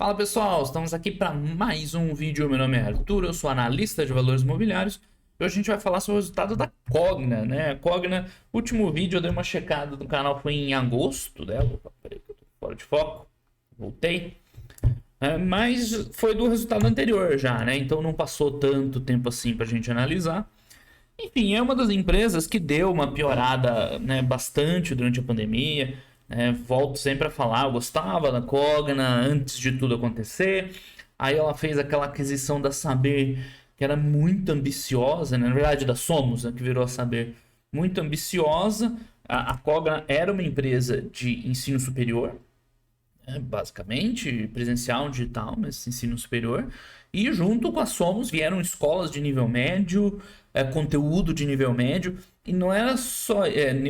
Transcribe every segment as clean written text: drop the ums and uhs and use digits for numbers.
Fala pessoal, estamos aqui para mais um vídeo. Meu nome é Arthur, eu sou analista de valores imobiliários e hoje a gente vai falar sobre o resultado da Cogna, né? A Cogna, último vídeo eu dei uma checada no canal, foi em agosto, né? Opa, peraí que eu tô fora de foco, voltei. Mas foi do resultado anterior já, né? Então não passou tanto tempo assim para a gente analisar. Enfim, é uma das empresas que deu uma piorada, né, bastante durante a pandemia. Volto sempre a falar, eu gostava da Cogna antes de tudo acontecer. Aí ela fez aquela aquisição da Saber, que era muito ambiciosa, né? Na verdade da Somos, né, que virou a Saber, muito ambiciosa. A Cogna era uma empresa de ensino superior, basicamente, presencial, digital, mas ensino superior. E junto com a Somos vieram escolas de nível médio, conteúdo de nível médio, e não era só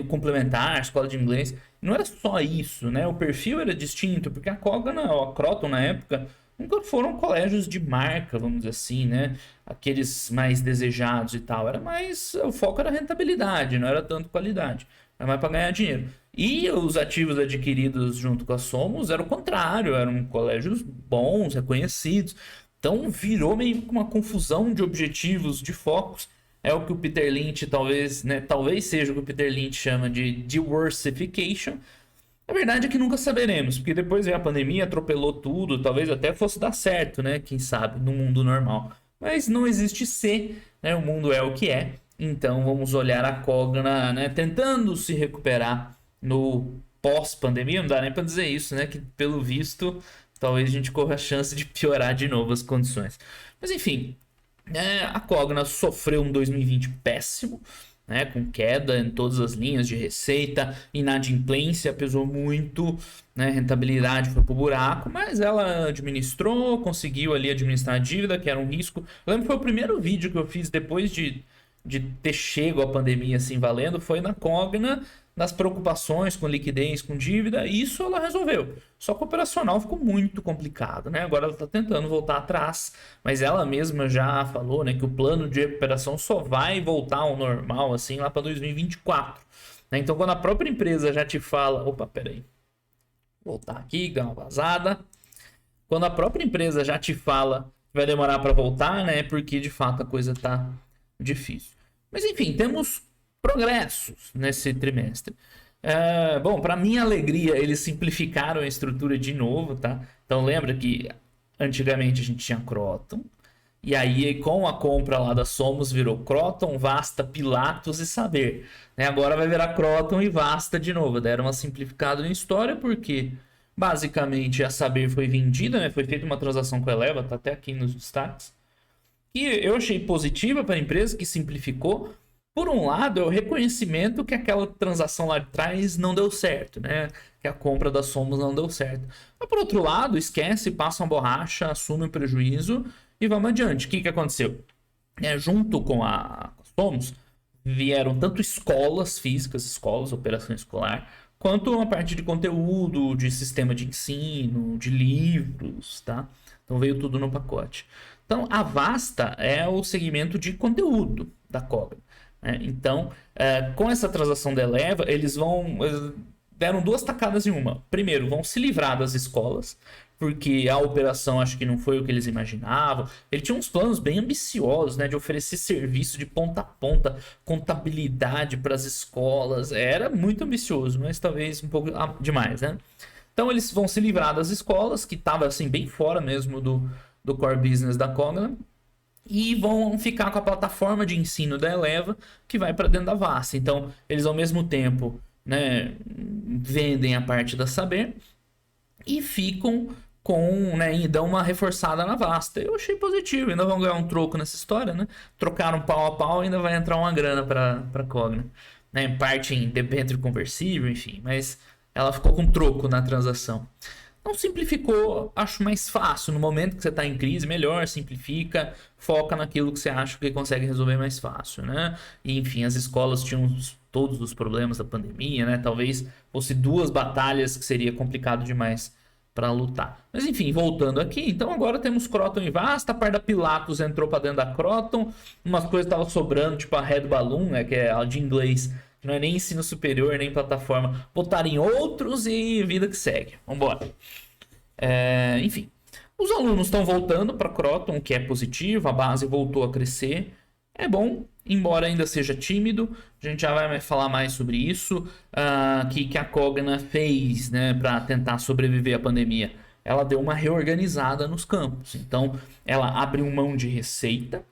complementar, escola de inglês, não era só isso, né? O perfil era distinto, porque a Cogna, a Croton na época, nunca foram colégios de marca, vamos dizer assim, né? Aqueles mais desejados e tal. Era mais, o foco era rentabilidade, não era tanto qualidade. Era mais para ganhar dinheiro. E os ativos adquiridos junto com a Somos era o contrário, eram colégios bons, reconhecidos. Então virou meio que uma confusão de objetivos, de focos. É o que o Peter Lynch talvez, né, talvez seja o que o Peter Lynch chama de diversification. A verdade é que nunca saberemos, porque depois veio a pandemia, atropelou tudo, talvez até fosse dar certo, né? Quem sabe, no mundo normal. Mas não existe ser, né? O mundo é o que é. Então vamos olhar a Cogna, né, tentando se recuperar no pós-pandemia. Não dá nem para dizer isso, né? Que pelo visto, talvez a gente corra a chance de piorar de novo as condições. Mas enfim, a Cogna sofreu um 2020 péssimo, né, com queda em todas as linhas de receita, inadimplência pesou muito, né, rentabilidade foi pro buraco, mas ela administrou, conseguiu ali administrar a dívida, que era um risco. Eu lembro que foi o primeiro vídeo que eu fiz depois de ter chego a pandemia assim valendo, foi na Cogna, nas preocupações com liquidez, com dívida, e isso ela resolveu. Só que o operacional ficou muito complicado, né? Agora ela está tentando voltar atrás, mas ela mesma já falou, né, que o plano de recuperação só vai voltar ao normal assim lá para 2024. Né? Então quando a própria empresa já te fala, opa, peraí, voltar aqui, dar uma vazada. Quando a própria empresa já te fala que vai demorar para voltar, né? É porque de fato a coisa tá difícil. Mas enfim, temos progressos nesse trimestre. Bom, para minha alegria, eles simplificaram a estrutura de novo, tá? Então lembra que antigamente a gente tinha Croton, e aí com a compra lá da Somos virou Croton, Vasta, Pilatos e Saber. Né? Agora vai virar Croton e Vasta de novo. Deram uma simplificada na história porque basicamente a Saber foi vendida, né? Foi feita uma transação com a Eleva, tá até aqui nos destaques. E eu achei positiva para a empresa que simplificou. Por um lado, é o reconhecimento que aquela transação lá de trás não deu certo, né? Que a compra da Somos não deu certo. Mas por outro lado, esquece, passa uma borracha, assume o prejuízo e vamos adiante. O que aconteceu? Junto com a Somos, vieram tanto escolas físicas, escolas, operação escolar, quanto uma parte de conteúdo, de sistema de ensino, de livros, tá? Então veio tudo no pacote. Então a Vasta é o segmento de conteúdo da Cogna. Então, com essa transação da Eleva, eles deram duas tacadas em uma. Primeiro, vão se livrar das escolas, porque a operação acho que não foi o que eles imaginavam. Ele tinha uns planos bem ambiciosos, né, de oferecer serviço de ponta a ponta, contabilidade para as escolas. Era muito ambicioso, mas talvez um pouco demais, né? Então eles vão se livrar das escolas, que estava assim bem fora mesmo do core business da Cogna, e vão ficar com a plataforma de ensino da Eleva, que vai para dentro da Vasta. Então eles ao mesmo tempo, né, vendem a parte da Saber e ficam com, né, e dão uma reforçada na Vasta. Eu achei positivo, ainda vão ganhar um troco nessa história, né? Trocaram pau a pau, ainda vai entrar uma grana para Cogna, né? Parte em debênture conversível, enfim, mas ela ficou com troco na transação. Não simplificou, acho mais fácil. No momento que você está em crise, melhor, simplifica, foca naquilo que você acha que consegue resolver mais fácil, né? E, enfim, as escolas tinham todos os problemas da pandemia, né? Talvez fosse duas batalhas que seria complicado demais para lutar. Mas, enfim, voltando aqui, então agora temos Croton e Vasta, a parte da Pilatos entrou para dentro da Croton, umas coisas estavam sobrando, tipo a Red Balloon, né? Que é a de inglês, não é nem ensino superior, nem plataforma, botar em outros e vida que segue. Vambora. Enfim, Os alunos estão voltando para Croton, o que é positivo, a base voltou a crescer. É bom, embora ainda seja tímido. A gente já vai falar mais sobre isso. Que a Cogna fez, né, para tentar sobreviver à pandemia. Ela deu uma reorganizada nos campos. Então, ela abriu mão de receita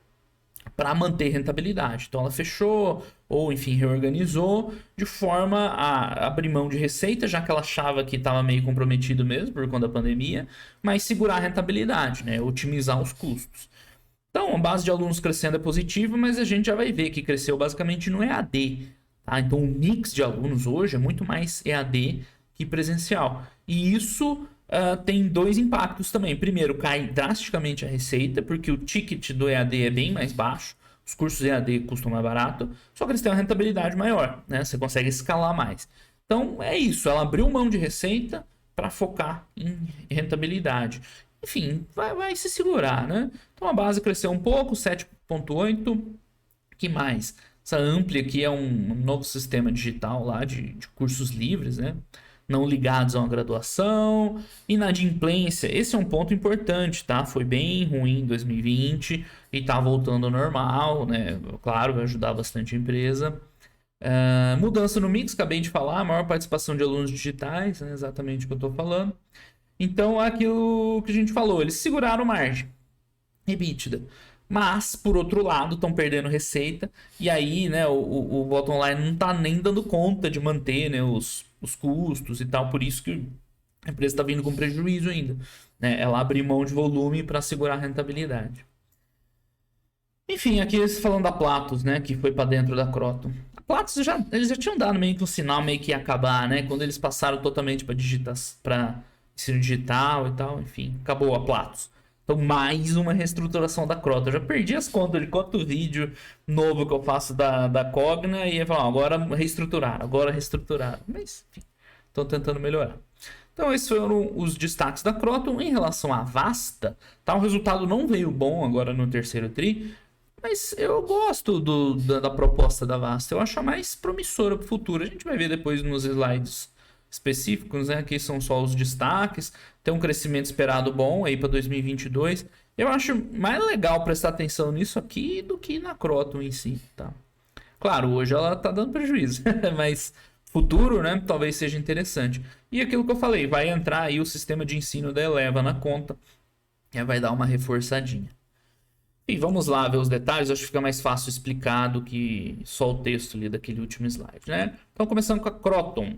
para manter rentabilidade. Então, ela fechou ou, enfim, reorganizou de forma a abrir mão de receita, já que ela achava que estava meio comprometido mesmo por conta da pandemia, mas segurar a rentabilidade, né, otimizar os custos. Então, a base de alunos crescendo é positiva, mas a gente já vai ver que cresceu basicamente no EAD. Tá? Então, o mix de alunos hoje é muito mais EAD que presencial. E isso tem dois impactos também. Primeiro, cai drasticamente a receita, porque o ticket do EAD é bem mais baixo. Os cursos EAD custam mais barato, só que eles têm uma rentabilidade maior, né? Você consegue escalar mais. Então, é isso. Ela abriu mão de receita para focar em rentabilidade. Enfim, vai se segurar, né? Então, a base cresceu um pouco, 7,8. Que mais? Essa Ampli aqui é um novo sistema digital lá de cursos livres, né? Não ligados a uma graduação. Inadimplência, esse é um ponto importante, tá? Foi bem ruim em 2020 e tá voltando ao normal, né? Claro, vai ajudar bastante a empresa. Mudança no mix, acabei de falar, maior participação de alunos digitais, né? Exatamente o que eu tô falando. Então, é aquilo que a gente falou, eles seguraram margem, EBITDA. Mas, por outro lado, estão perdendo receita. E aí, né, o bottom online não está nem dando conta de manter, né, os custos e tal. Por isso que a empresa está vindo com prejuízo ainda. Né? Ela abriu mão de volume para segurar a rentabilidade. Enfim, aqui falando da Platos, né, que foi para dentro da Croton. A Platos eles já tinham dado meio que um sinal meio que ia acabar, né? Quando eles passaram totalmente para ensino digital e tal. Enfim, acabou a Platos. Então, mais uma reestruturação da Croton. Eu já perdi as contas de quanto vídeo novo que eu faço da Cogna e ia falar, agora reestruturar. Mas, enfim, estão tentando melhorar. Então, esses foram os destaques da Croton. Em relação à Vasta, tá, o resultado não veio bom agora no terceiro tri, mas eu gosto da proposta da Vasta. Eu acho a mais promissora para o futuro. A gente vai ver depois nos slides específicos, né? Aqui são só os destaques. Tem um crescimento esperado bom aí para 2022. Eu acho mais legal prestar atenção nisso aqui do que na Croton em si, tá? Claro, hoje ela tá dando prejuízo, mas futuro, né? Talvez seja interessante. E aquilo que eu falei, vai entrar aí o sistema de ensino da Eleva na conta. E vai dar uma reforçadinha. E vamos lá ver os detalhes, acho que fica mais fácil explicar do que só o texto ali daquele último slide, né? Então, começando com a Croton,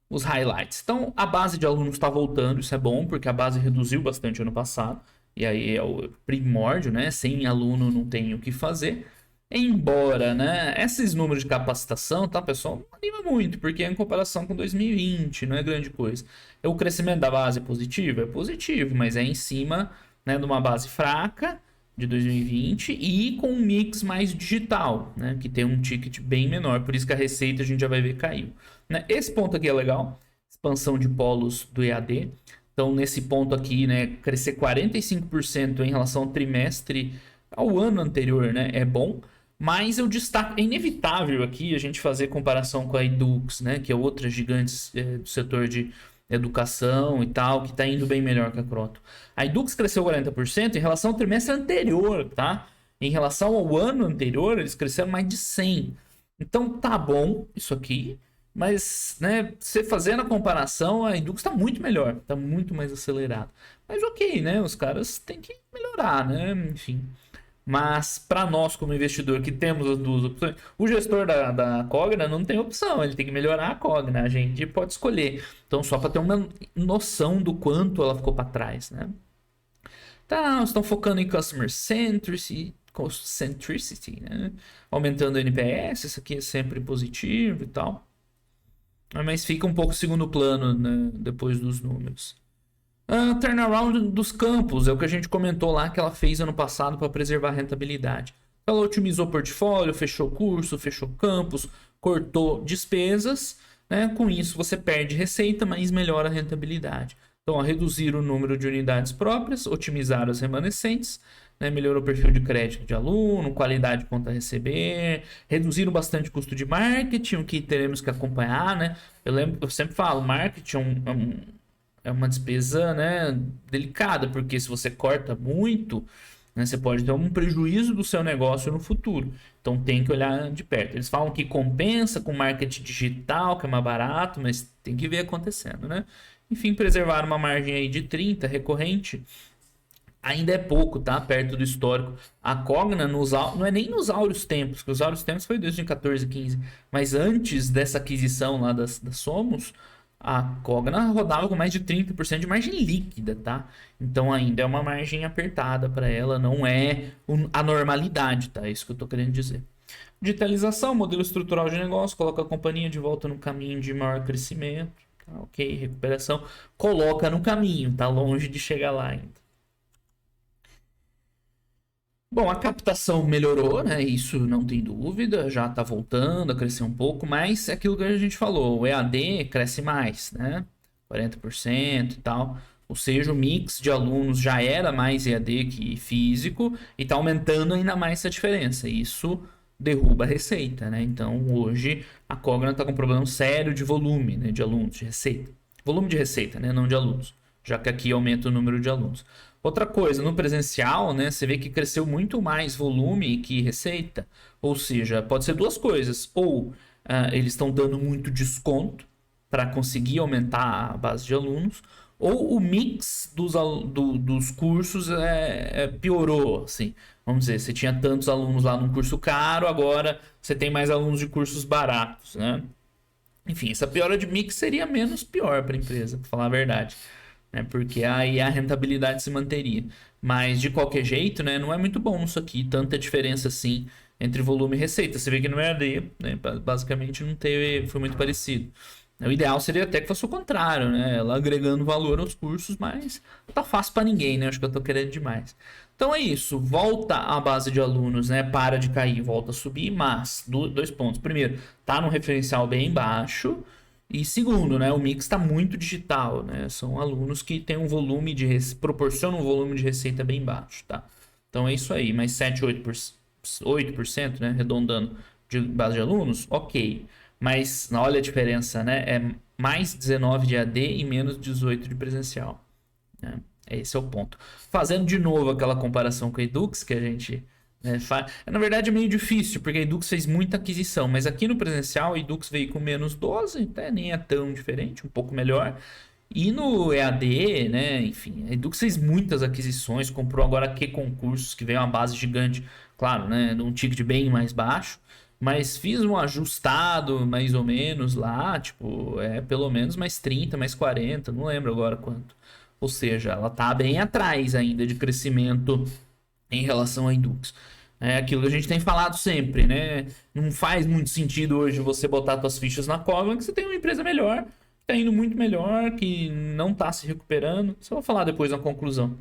os highlights. Então, a base de alunos está voltando, isso é bom, porque a base reduziu bastante ano passado, e aí é o primórdio, né? Sem aluno não tem o que fazer. Embora, né, esses números de capacitação, tá, pessoal, não anima muito, porque em comparação com 2020, não é grande coisa. O crescimento da base é positivo? É positivo, mas é em cima, né, de uma base fraca de 2020 e com um mix mais digital, né, que tem um ticket bem menor, por isso que a receita a gente já vai ver caiu. Né? Esse ponto aqui é legal, expansão de polos do EAD. Então, nesse ponto aqui, né, crescer 45% em relação ao trimestre, ao ano anterior, né, é bom. Mas eu destaco, é inevitável aqui a gente fazer comparação com a Edux, né, que é outra gigante do setor de educação e tal, que está indo bem melhor que a Croton. A Edux cresceu 40% em relação ao trimestre anterior, tá? Em relação ao ano anterior, eles cresceram mais de 100%. Então tá bom isso aqui, mas, né, você fazendo a comparação, a Edux está muito melhor, está muito mais acelerado. Mas ok, né, os caras têm que melhorar, né, enfim. Mas para nós, como investidor, que temos as duas opções, o gestor da Cogna não tem opção, ele tem que melhorar a Cogna, a gente pode escolher. Então, só para ter uma noção do quanto ela ficou para trás, né? Tá, estão focando em Customer Centricity, né? Aumentando o NPS, isso aqui é sempre positivo e tal. Mas fica um pouco segundo plano, né? Depois dos números. Turnaround dos campos, é o que a gente comentou lá que ela fez ano passado para preservar a rentabilidade. Ela otimizou o portfólio, fechou curso, fechou campus, cortou despesas, né? Com isso você perde receita, mas melhora a rentabilidade. Então, reduzir o número de unidades próprias, otimizar as remanescentes, né? Melhorou o perfil de crédito de aluno, qualidade de conta a receber, reduziram bastante o custo de marketing, o que teremos que acompanhar, né? Eu sempre falo, marketing é é uma despesa, né, delicada, porque se você corta muito, né, você pode ter um prejuízo do seu negócio no futuro. Então tem que olhar de perto. Eles falam que compensa com marketing digital, que é mais barato, mas tem que ver acontecendo, né? Enfim, preservar uma margem aí de 30 recorrente ainda é pouco, tá? Perto do histórico. A Cogna não é nem nos áureos tempos, que os áureos tempos foi 2014, 15, mas antes dessa aquisição lá da Somos, a Cogna rodava com mais de 30% de margem líquida, tá? Então ainda é uma margem apertada para ela, não é a normalidade, tá? É isso que eu tô querendo dizer. Digitalização, modelo estrutural de negócio, coloca a companhia de volta no caminho de maior crescimento, tá? Ok, recuperação, coloca no caminho, tá longe de chegar lá ainda. Bom, a captação melhorou, né? Isso não tem dúvida, já está voltando a crescer um pouco, mas é aquilo que a gente falou, o EAD cresce mais, né? 40% e tal. Ou seja, o mix de alunos já era mais EAD que físico e está aumentando ainda mais essa diferença. Isso derruba a receita, né? Então, hoje, a Cogna está com um problema sério de volume, né? De alunos, de receita. Volume de receita, né? Não de alunos, já que aqui aumenta o número de alunos. Outra coisa, no presencial, né, você vê que cresceu muito mais volume que receita. Ou seja, pode ser duas coisas. Ou eles estão dando muito desconto para conseguir aumentar a base de alunos, ou o mix dos cursos piorou. Assim. Vamos dizer, você tinha tantos alunos lá num curso caro, agora você tem mais alunos de cursos baratos. Né? Enfim, essa piora de mix seria menos pior para a empresa, para falar a verdade, né? Porque aí a rentabilidade se manteria. Mas de qualquer jeito, né, não é muito bom isso aqui, tanta diferença assim entre volume e receita. Você vê que no EAD, né, basicamente não teve, foi muito parecido. O ideal seria até que fosse o contrário, né? Ela agregando valor aos cursos, mas não tá fácil para ninguém, né? Acho que eu tô querendo demais. Então é isso, volta a base de alunos, né? Para de cair, volta a subir, mas dois pontos. Primeiro, tá num referencial bem baixo. E segundo, né, o mix está muito digital, né? São alunos que têm um volume proporcionam um volume de receita bem baixo, tá? Então é isso aí, mais 7, 8%, né, arredondando de base de alunos, ok. Mas olha a diferença, né? É mais 19 de AD e menos 18 de presencial, né? Esse é o ponto. Fazendo de novo aquela comparação com a Edux que a gente na verdade é meio difícil, porque a Edux fez muita aquisição, mas aqui no presencial a Edux veio com menos 12, até nem é tão diferente, um pouco melhor. E no EAD, né, enfim, a Edux fez muitas aquisições, comprou agora Q Concursos, que veio uma base gigante, claro, né, num ticket bem mais baixo, mas fiz um ajustado mais ou menos lá, tipo, pelo menos mais 30, mais 40, não lembro agora quanto. Ou seja, ela tá bem atrás ainda de crescimento em relação à Edux. É aquilo que a gente tem falado sempre, né? Não faz muito sentido hoje você botar suas fichas na Cogna, que você tem uma empresa melhor, que está indo muito melhor, que não está se recuperando. Isso eu vou falar depois na conclusão.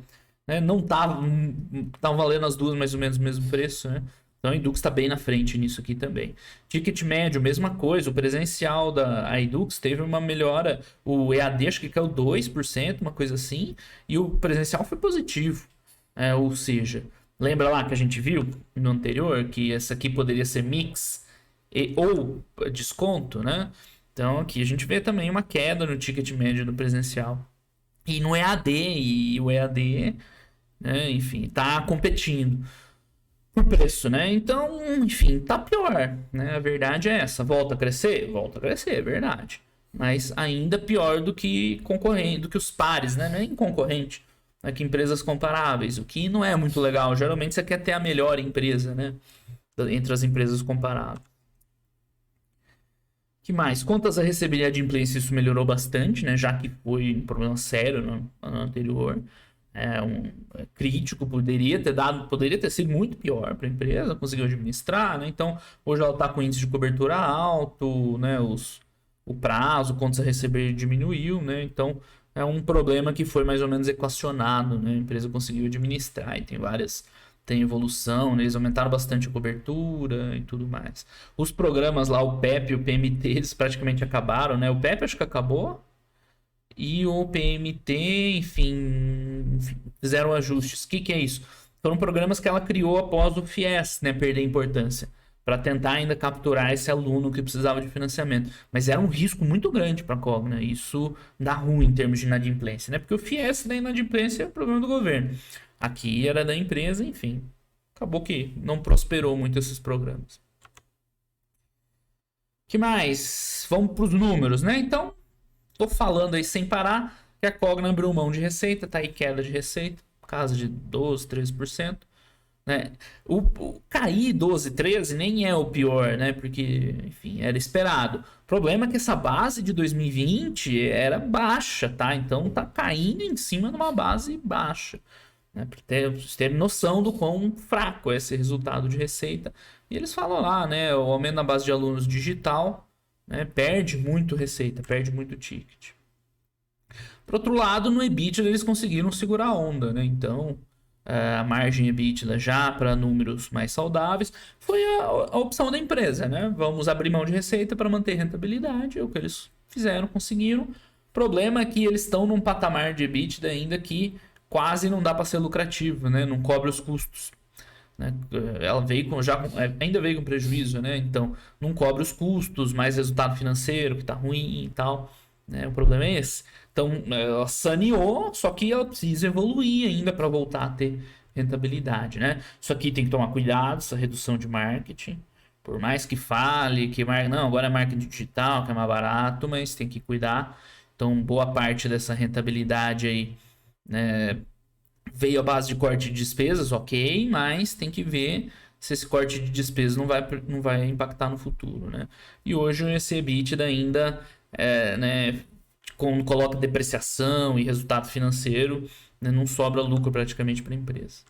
Né? Não estavam valendo as duas mais ou menos o mesmo preço, né? Então a Edux está bem na frente nisso aqui também. Ticket médio, mesma coisa. O presencial da Edux teve uma melhora. O EAD acho que caiu 2%, uma coisa assim. E o presencial foi positivo. Ou seja, lembra lá que a gente viu no anterior que essa aqui poderia ser mix ou desconto, né? Então aqui a gente vê também uma queda no ticket médio do presencial. E no EAD, e o EAD, né, enfim, tá competindo por preço, né? Então, enfim, tá pior, né? A verdade é essa. Volta a crescer? Volta a crescer, é verdade. Mas ainda pior do que concorrente, do que os pares, né? Nem concorrente, né? Que empresas comparáveis, o que não é muito legal. Geralmente você quer ter a melhor empresa, né? Entre as empresas comparáveis. Que mais? Quantas a receber de implência, isso melhorou bastante, né? Já que foi um problema sério no ano anterior. Crítico, poderia ter sido muito pior para a empresa, conseguiu administrar, né? Então, hoje ela está com índice de cobertura alto, né? O prazo, quantos a receber diminuiu, né? Então, é um problema que foi mais ou menos equacionado, né? A empresa conseguiu administrar e tem evolução, né? Eles aumentaram bastante a cobertura e tudo mais. Os programas lá, o PEP e o PMT, eles praticamente acabaram, né? O PEP acho que acabou. E o PMT, enfim, fizeram ajustes. O que é isso? Foram programas que ela criou após o FIES, né, perder importância, para tentar ainda capturar esse aluno que precisava de financiamento. Mas era um risco muito grande para a Cogna. Isso dá ruim em termos de inadimplência, né? Porque o FIES da inadimplência é o problema do governo. Aqui era da empresa, enfim. Acabou que não prosperou muito esses programas. Que mais? Vamos para os números, né? Então, tô falando aí sem parar que a Cogna abriu mão de receita, tá aí queda de receita, casa de 12, 13%. Né? O cair 12, 13 nem é o pior, né? Porque, enfim, era esperado. O problema é que essa base de 2020 era baixa, tá? Então tá caindo em cima de uma base baixa. Né? Para ter noção do quão fraco é esse resultado de receita. E eles falam lá, né? O aumento na base de alunos digital, né? Perde muito receita, perde muito ticket. Por outro lado, no EBITDA eles conseguiram segurar a onda, né? Então, a margem EBITDA já para números mais saudáveis foi a opção da empresa, né? Vamos abrir mão de receita para manter rentabilidade, é o que eles fizeram, conseguiram. O problema é que eles estão num patamar de EBITDA ainda que quase não dá para ser lucrativo, né? Não cobre os custos. Né? Ela veio ainda veio com prejuízo, né? Então não cobre os custos, mais resultado financeiro que está ruim e tal. Né? O problema é esse. Então ela saneou, só que ela precisa evoluir ainda para voltar a ter rentabilidade, né? Isso aqui tem que tomar cuidado, essa redução de marketing. Por mais que fale que não, agora é marketing digital, que é mais barato, mas tem que cuidar. Então boa parte dessa rentabilidade aí, né, veio à base de corte de despesas, ok, mas tem que ver se esse corte de despesas não vai impactar no futuro, né? E hoje esse EBITDA ainda, né, quando coloca depreciação e resultado financeiro, né, não sobra lucro praticamente para a empresa.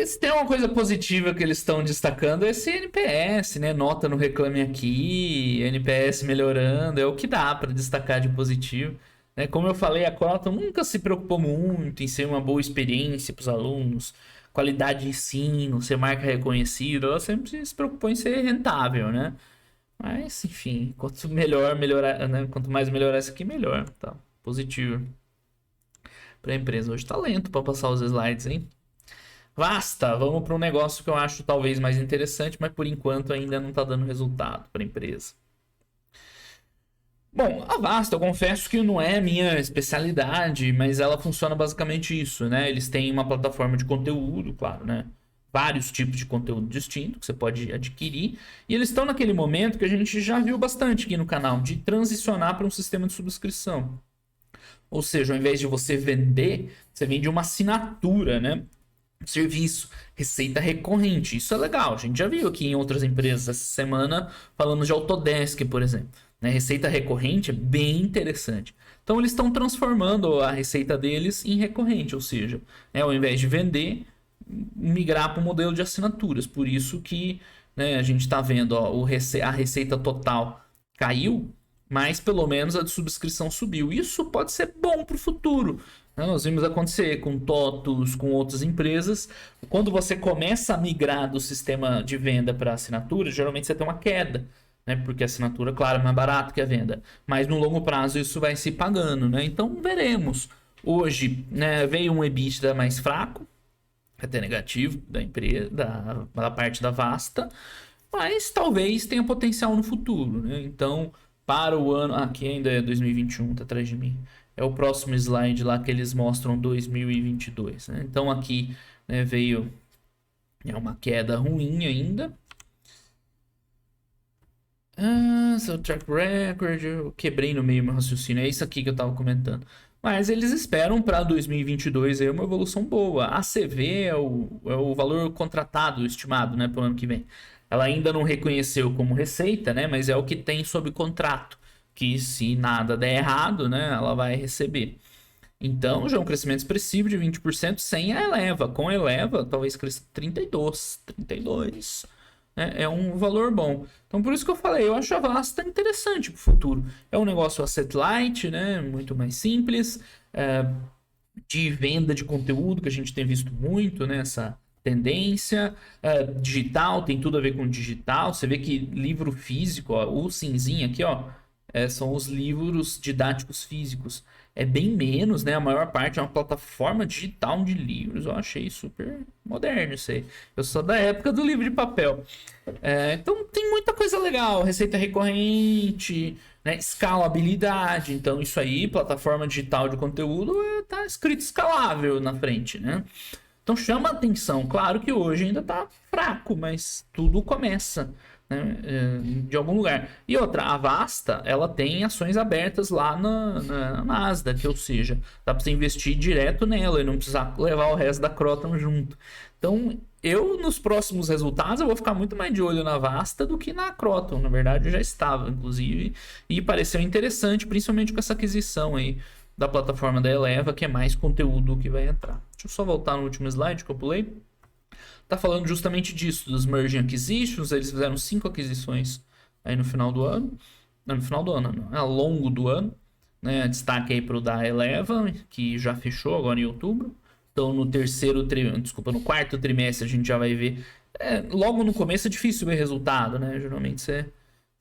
Se tem uma coisa positiva que eles estão destacando é esse NPS, né? Nota no Reclame Aqui, NPS melhorando, é o que dá para destacar de positivo. Né? Como eu falei, a Croton nunca se preocupou muito em ser uma boa experiência para os alunos, qualidade de ensino, ser marca reconhecida, ela sempre se preocupou em ser rentável, né? Mas, enfim, quanto melhorar, né? Quanto mais melhorar isso aqui, melhor, tá? Positivo para a empresa. Hoje tá lento para passar os slides, hein? Basta, vamos para um negócio que eu acho talvez mais interessante, mas por enquanto ainda não está dando resultado para a empresa. Bom, a Vasta, eu confesso que não é minha especialidade, mas ela funciona basicamente isso, né? Eles têm uma plataforma de conteúdo, claro, né? Vários tipos de conteúdo distinto que você pode adquirir. E eles estão naquele momento que a gente já viu bastante aqui no canal, de transicionar para um sistema de subscrição. Ou seja, ao invés de você vender, você vende uma assinatura, né? Serviço, receita recorrente. Isso é legal. A gente já viu aqui em outras empresas essa semana falando de Autodesk, por exemplo. Né? Receita recorrente é bem interessante. Então eles estão transformando a receita deles em recorrente, ou seja, ao invés de vender, migrar para o modelo de assinaturas. Por isso que, né, a gente está vendo a receita total caiu, mas pelo menos a de subscrição subiu. Isso pode ser bom para o futuro. Nós vimos acontecer com TOTUS, com outras empresas. Quando você começa a migrar do sistema de venda para assinatura, geralmente você tem uma queda, né? Porque a assinatura, claro, é mais barato que a venda. Mas no longo prazo isso vai se pagando, né? Então veremos. Hoje, né, veio um EBITDA mais fraco, até negativo da empresa, da parte da Vasta, mas talvez tenha potencial no futuro, né? Então, para o ano... aqui ainda é 2021, tá atrás de mim. É o próximo slide lá que eles mostram 2022. Né? Então aqui, né, veio uma queda ruim ainda. Seu track record, eu quebrei no meio meu raciocínio. É isso aqui que eu estava comentando. Mas eles esperam para 2022 aí uma evolução boa. A ACV é o valor contratado, estimado, né, para o ano que vem. Ela ainda não reconheceu como receita, né, mas é o que tem sob contrato. Que se nada der errado, né, ela vai receber. Então, já é um crescimento expressivo de 20% sem a Eleva. Com a Eleva, talvez cresça 32. Né? É um valor bom. Então, por isso que eu falei, eu acho a Vasta interessante para o futuro. É um negócio asset light, né, muito mais simples, de venda de conteúdo, que a gente tem visto muito, né, essa tendência. Digital, tem tudo a ver com digital. Você vê que livro físico, ó, o cinzinho aqui, ó, são os livros didáticos físicos. É bem menos, né? A maior parte é uma plataforma digital de livros. Eu achei super moderno isso aí. Eu sou da época do livro de papel. Então tem muita coisa legal. Receita recorrente, né? Escalabilidade. Então isso aí, plataforma digital de conteúdo, tá escrito escalável na frente, né? Então chama atenção. Claro que hoje ainda tá fraco, mas tudo começa, né, de algum lugar. E outra, a Vasta, ela tem ações abertas lá na Nasdaq, ou seja, dá para você investir direto nela e não precisar levar o resto da Croton junto. Então, eu nos próximos resultados eu vou ficar muito mais de olho na Vasta do que na Croton. Na verdade, eu já estava, inclusive, e pareceu interessante, principalmente com essa aquisição aí da plataforma da Eleva, que é mais conteúdo que vai entrar. Deixa eu só voltar no último slide que eu pulei. Tá falando justamente disso, dos merging acquisitions. Eles fizeram 5 aquisições aí no final do ano. Não, no final do ano, não, ao longo do ano. Né? Destaque aí pro da Eleva, que já fechou agora em outubro. Então no quarto trimestre a gente já vai ver. Logo no começo é difícil ver resultado, né? Geralmente você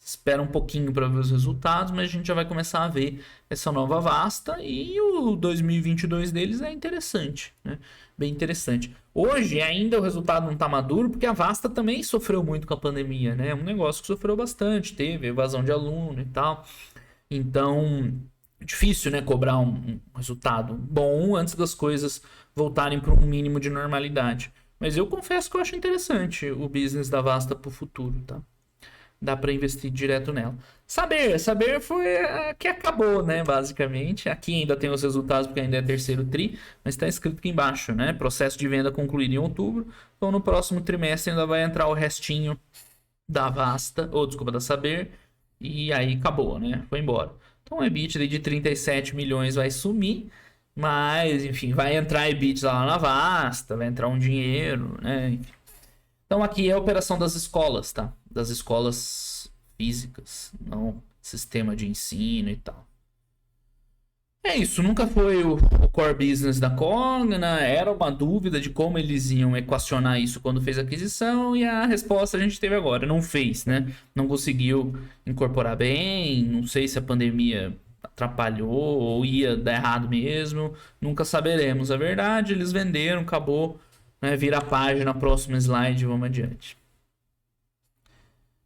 espera um pouquinho para ver os resultados, mas a gente já vai começar a ver essa nova Vasta e o 2022 deles é interessante, né? Bem interessante. Hoje ainda o resultado não está maduro porque a Vasta também sofreu muito com a pandemia, né? É um negócio que sofreu bastante, teve evasão de aluno e tal. Então, difícil, né, cobrar um resultado bom antes das coisas voltarem para um mínimo de normalidade. Mas eu confesso que eu acho interessante o business da Vasta para o futuro, tá? Dá para investir direto nela. Saber foi a que acabou, né, basicamente. Aqui ainda tem os resultados porque ainda é terceiro tri, mas está escrito aqui embaixo, né? Processo de venda concluído em outubro. Então no próximo trimestre ainda vai entrar o restinho da Vasta, ou desculpa, da Saber, e aí acabou, né? Foi embora. Então o EBITDA de 37 milhões vai sumir, mas enfim, vai entrar EBITDA lá na Vasta, vai entrar um dinheiro, né? Enfim. Então aqui é a operação das escolas, tá? Das escolas físicas, não sistema de ensino e tal. É isso, nunca foi o core business da Cogna, era uma dúvida de como eles iam equacionar isso quando fez a aquisição e a resposta a gente teve agora, não fez, né? Não conseguiu incorporar bem, não sei se a pandemia atrapalhou ou ia dar errado mesmo, nunca saberemos. A verdade, eles venderam, acabou, né? Vira a página, próximo slide, vamos adiante.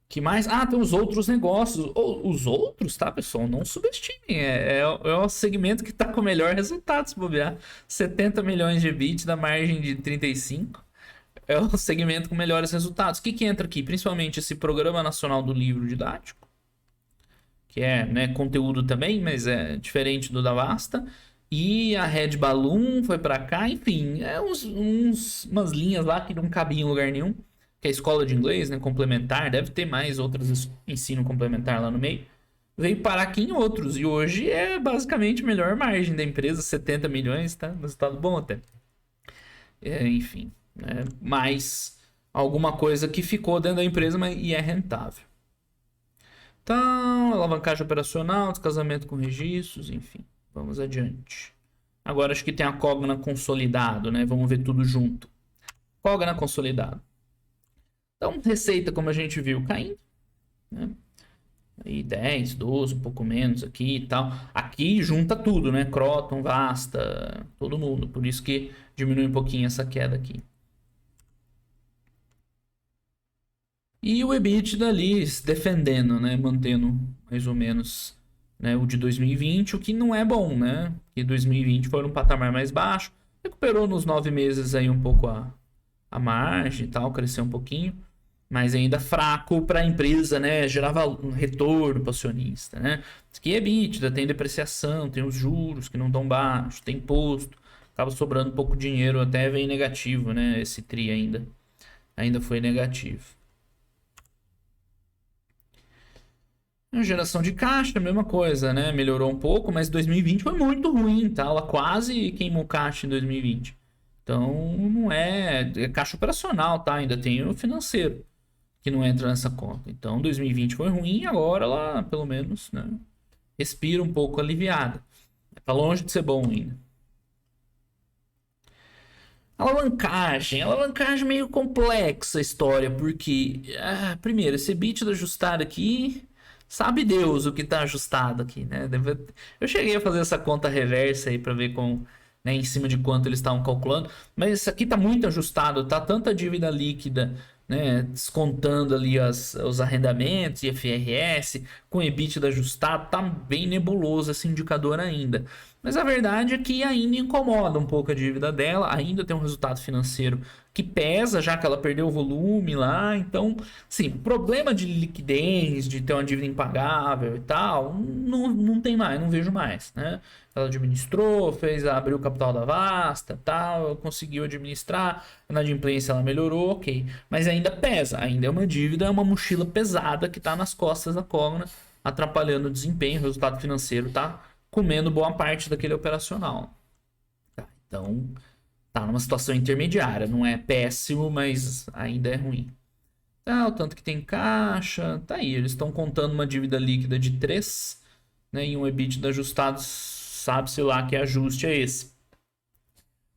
Que mais? Ah, tem os outros negócios. Os outros, tá, pessoal? Não subestimem. É o segmento que tá com o melhor resultado, se bobear. 70 milhões de EBITDA, margem de 35. É o segmento com melhores resultados. O que entra aqui? Principalmente esse Programa Nacional do Livro Didático, que é, né, conteúdo também, mas é diferente do da Vasta. E a Red Balloon foi para cá. Enfim, umas linhas lá que não cabiam em lugar nenhum. Que é a escola de inglês, né, complementar, deve ter mais outras ensino complementar lá no meio, veio parar aqui em outros, e hoje é basicamente a melhor margem da empresa, 70 milhões, tá? Resultado bom até. Enfim, mais alguma coisa que ficou dentro da empresa e é rentável. Então, alavancagem operacional, descasamento com registros, enfim, vamos adiante. Agora acho que tem a Cogna consolidado, né? Vamos ver tudo junto. Cogna consolidado. Então, receita, como a gente viu, caindo, né? Aí 10, 12, um pouco menos aqui e tal. Aqui junta tudo, né? Croton, Vasta, todo mundo. Por isso que diminui um pouquinho essa queda aqui. E o EBITDA ali se defendendo, né? Mantendo mais ou menos, né, o de 2020, o que não é bom, né? Porque 2020 foi um patamar mais baixo. Recuperou nos 9 meses aí um pouco a margem e tal, cresceu um pouquinho. Mas ainda fraco para a empresa, né? Gerava um retorno para o acionista, né? Isso aqui é EBITDA, tem depreciação, tem os juros que não estão baixos, tem imposto, acaba sobrando pouco dinheiro, até vem negativo, né? Esse TRI ainda foi negativo. A geração de caixa, mesma coisa, né? Melhorou um pouco, mas 2020 foi muito ruim, tá? Ela quase queimou caixa em 2020. Então, não é caixa operacional, tá? Ainda tem o financeiro que não entra nessa conta. Então, 2020 foi ruim, agora ela, pelo menos, né, respira um pouco aliviada. Tá longe de ser bom ainda. Alavancagem meio complexa a história, porque, primeiro, esse EBITDA ajustado aqui sabe Deus o que está ajustado aqui, né? Eu cheguei a fazer essa conta reversa aí para ver com, né, em cima de quanto eles estavam calculando, mas isso aqui está muito ajustado, tá tanta dívida líquida, né, descontando ali os arrendamentos e FRS, com EBITDA ajustado, tá bem nebuloso esse indicador ainda. Mas a verdade é que ainda incomoda um pouco a dívida dela, ainda tem um resultado financeiro que pesa, já que ela perdeu o volume lá. Então, sim, problema de liquidez, de ter uma dívida impagável e tal, não tem mais, não vejo mais, né? Ela administrou, abriu o capital da Vasta, tal, conseguiu administrar, a inadimplência ela melhorou, ok. Mas ainda pesa, ainda é uma dívida, é uma mochila pesada que está nas costas da Cogna, atrapalhando o desempenho, o resultado financeiro tá comendo boa parte daquele operacional. Tá, então, tá numa situação intermediária, não é péssimo, mas ainda é ruim. Tá, o tanto que tem caixa, tá aí, eles estão contando uma dívida líquida de 3, né, e um EBITDA ajustado, sabe-se lá que ajuste é esse.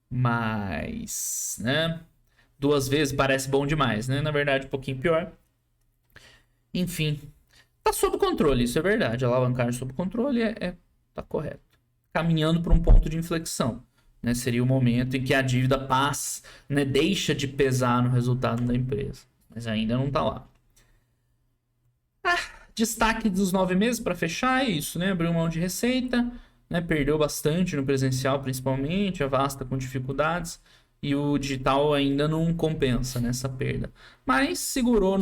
Mas, né, 2 vezes parece bom demais, né, na verdade um pouquinho pior. Enfim, tá sob controle, isso é verdade, a alavancagem sob controle tá correto. Caminhando para um ponto de inflexão, né? Seria o momento em que a dívida passa, né, deixa de pesar no resultado da empresa. Mas ainda não está lá. Destaque dos 9 meses para fechar é isso, né? Abriu mão de receita, né? Perdeu bastante no presencial, principalmente, a Vasta com dificuldades. E o digital ainda não compensa nessa perda. Mas segurou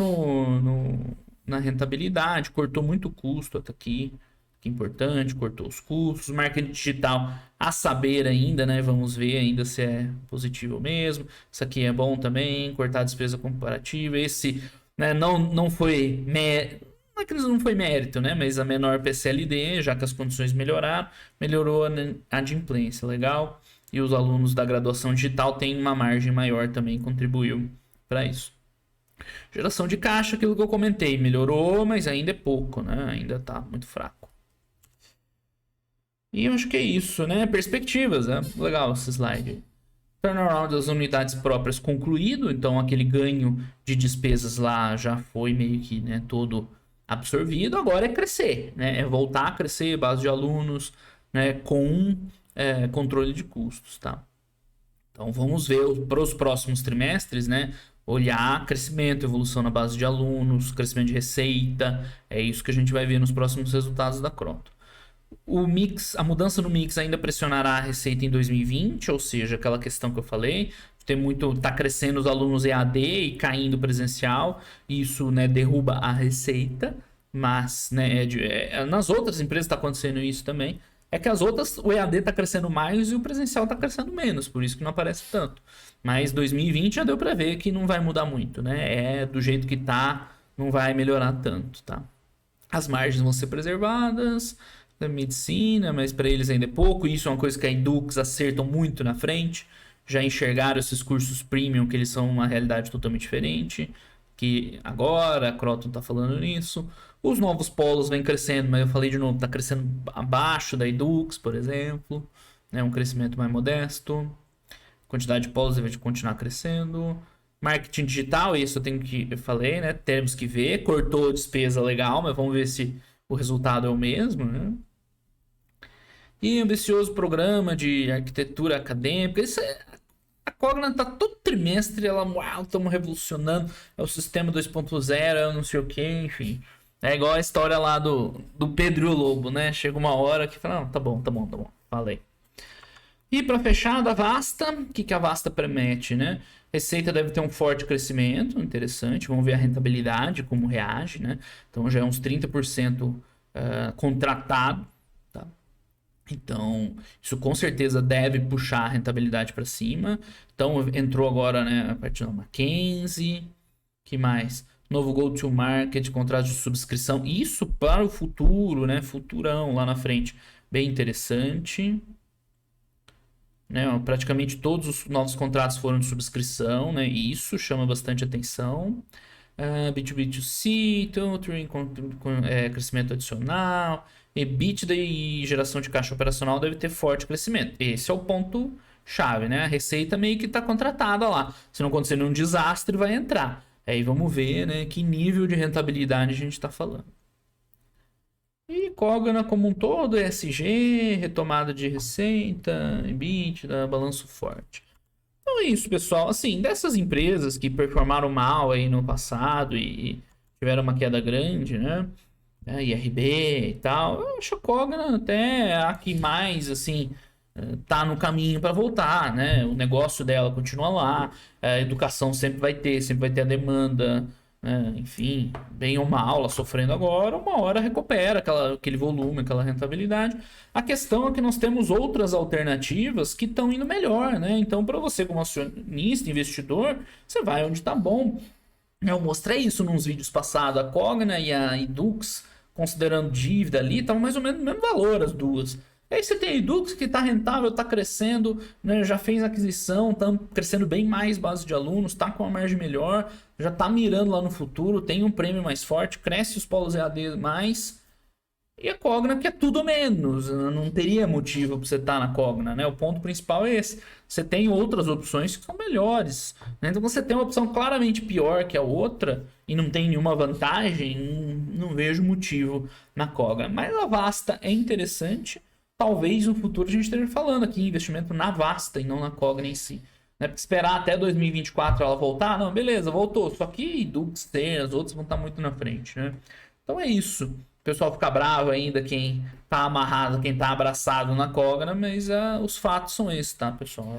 na rentabilidade, cortou muito custo até aqui. Que é importante, cortou os custos, marketing digital a saber ainda, né? Vamos ver ainda se é positivo mesmo. Isso aqui é bom também, cortar a despesa comparativa. Esse, né, não foi não é que não foi mérito, né? Mas a menor PCLD, já que as condições melhoraram, melhorou a adimplência, legal. E os alunos da graduação digital têm uma margem maior também, contribuiu para isso. Geração de caixa, aquilo que eu comentei, melhorou, mas ainda é pouco, né? Ainda tá muito fraco. E eu acho que é isso, né? Perspectivas, né? Legal esse slide. Turnaround das unidades próprias concluído, então aquele ganho de despesas lá já foi meio que, né, todo absorvido. Agora é crescer, né? É voltar a crescer, base de alunos, né, com controle de custos, tá? Então vamos ver para os próximos trimestres, né? Olhar crescimento, evolução na base de alunos, crescimento de receita. É isso que a gente vai ver nos próximos resultados da Croton. A mudança no mix ainda pressionará a receita em 2020, ou seja, aquela questão que eu falei, tá crescendo os alunos EAD e caindo presencial, isso, né, derruba a receita, mas, né, nas outras empresas está acontecendo isso também. É que as outras, o EAD está crescendo mais e o presencial está crescendo menos, por isso que não aparece tanto. Mas 2020 já deu para ver que não vai mudar muito, né? É do jeito que tá, não vai melhorar tanto, tá? As margens vão ser preservadas da medicina, mas para eles ainda é pouco. Isso é uma coisa que a Edux acertam muito na frente. Já enxergaram esses cursos premium, que eles são uma realidade totalmente diferente. Que agora a Croton está falando nisso. Os novos polos vêm crescendo, mas eu falei de novo, está crescendo abaixo da Edux, por exemplo. É um crescimento mais modesto. A quantidade de polos deve continuar crescendo. Marketing digital, isso eu falei, né? Temos que ver. Cortou despesa legal, mas vamos ver se o resultado é o mesmo, né? E ambicioso programa de arquitetura acadêmica. A Cogna tá todo trimestre, estamos revolucionando. É o sistema 2.0, não sei o que, enfim. É igual a história lá do Pedro e o Lobo, né? Chega uma hora que fala, não, tá bom, falei. E para fechar, da Vasta, o que a Vasta promete, né? Receita deve ter um forte crescimento, interessante. Vamos ver a rentabilidade, como reage, né? Então já é uns 30% contratado. Então, isso com certeza deve puxar a rentabilidade para cima. Então, entrou agora, né, a partir da Mackenzie. Que mais? Novo go-to-market, contrato de subscrição. Isso para o futuro, né? Futurão lá na frente. Bem interessante. Né? Praticamente todos os novos contratos foram de subscrição, né? E isso chama bastante atenção. B2B2C, crescimento adicional. EBITDA e geração de caixa operacional deve ter forte crescimento. Esse é o ponto chave, né? A receita meio que está contratada lá. Se não acontecer nenhum desastre, vai entrar. Aí vamos ver, né, que nível de rentabilidade a gente está falando. E Cogna como um todo, ESG, retomada de receita, EBITDA, balanço forte. Então é isso, pessoal. Assim, dessas empresas que performaram mal aí no passado e tiveram uma queda grande, né? IRB e tal, eu acho a Cogna até a que mais, assim, tá no caminho para voltar, né? O negócio dela continua lá, a educação sempre vai ter a demanda, né? Enfim, bem ou mal, ela sofrendo agora, uma hora recupera aquele volume, aquela rentabilidade. A questão é que nós temos outras alternativas que estão indo melhor, né? Então, para você como acionista, investidor, você vai onde está bom. Eu mostrei isso nos vídeos passados, a Cogna e a Edux, considerando dívida ali, estavam mais ou menos no mesmo valor as duas. Aí você tem a Edux que está rentável, está crescendo, né, já fez aquisição, está crescendo bem mais base de alunos, está com uma margem melhor, já está mirando lá no futuro, tem um prêmio mais forte, cresce os polos EAD mais. E a Cogna que é tudo menos, não teria motivo para você estar na Cogna, né? O ponto principal é esse. Você tem outras opções que são melhores, né? Então você tem uma opção claramente pior que a outra e não tem nenhuma vantagem, não vejo motivo na Cogna. Mas a Vasta é interessante. Talvez no futuro a gente esteja falando aqui investimento na Vasta e não na Cogna em si. Né? Porque esperar até 2024 ela voltar, não, beleza, voltou. Só que Dux tem, as outras vão estar muito na frente, né? Então é isso. O pessoal fica bravo ainda, quem tá amarrado, quem tá abraçado na Cogna, mas os fatos são esses, tá, pessoal?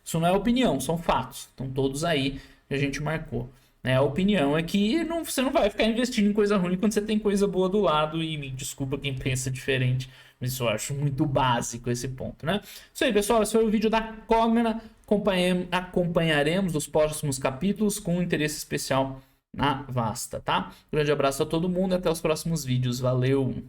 Isso não é opinião, são fatos. Estão todos aí que a gente marcou. A opinião é que você não vai ficar investindo em coisa ruim quando você tem coisa boa do lado, e me desculpa quem pensa diferente, mas isso eu acho muito básico esse ponto, né? Isso aí, pessoal, esse foi o vídeo da Cogna. Acompanharemos os próximos capítulos com um interesse especial na Vasta, tá? Grande abraço a todo mundo e até os próximos vídeos. Valeu!